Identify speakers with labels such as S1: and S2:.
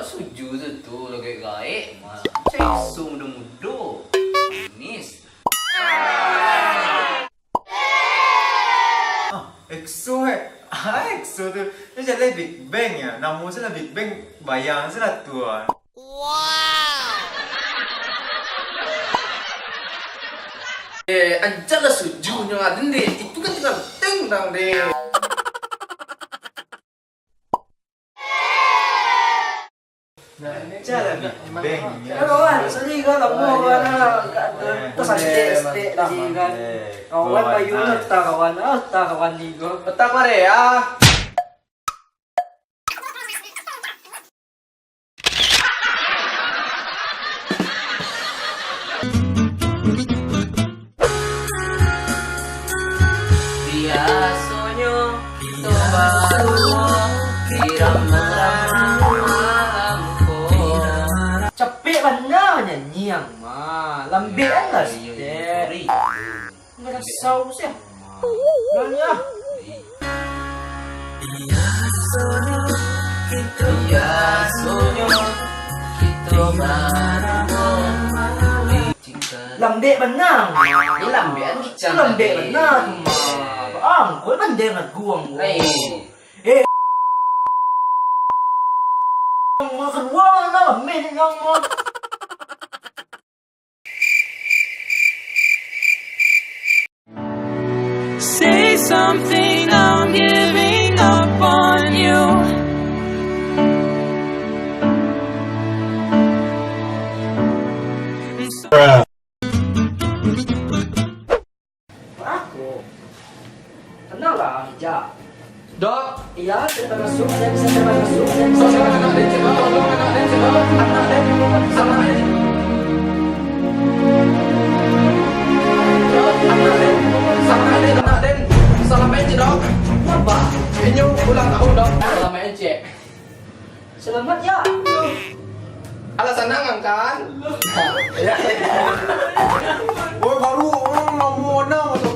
S1: Suju tu lagi gaik. Cek su muda-muda. Manis.
S2: EXO EXO tu dia jadi Big Bang ya. Nama saya Big Bang, bayang saya tu.
S1: Anjala sujunya aden deh. Itu kan tinggal teng deh.
S2: Cara Big Bang.
S3: Kawan, sali kan lama kan terus SD lagi kan. Kawan bayu nak kawan ni go.
S1: Betak mare ya. Biasanya itu baru
S3: Capek mana nyanyi yang mah. Lambik kan lah sikit. Merasau sih. Nanya.
S1: Biasanya kita
S3: Lambik benar.
S1: Ini lambian kita.
S3: Lambik benar mah. Kau kan dia nak guang. Makan wang lah, main yang mah.
S4: Say something, I'm giving up on you.
S3: Aku kenal lah Hija.
S1: Dok.
S3: Iya, saya termasuk, saya bisa termasuk, saya bisa Selamat ya.
S1: Alasan nangang kan?
S2: Oh baru orang mau nak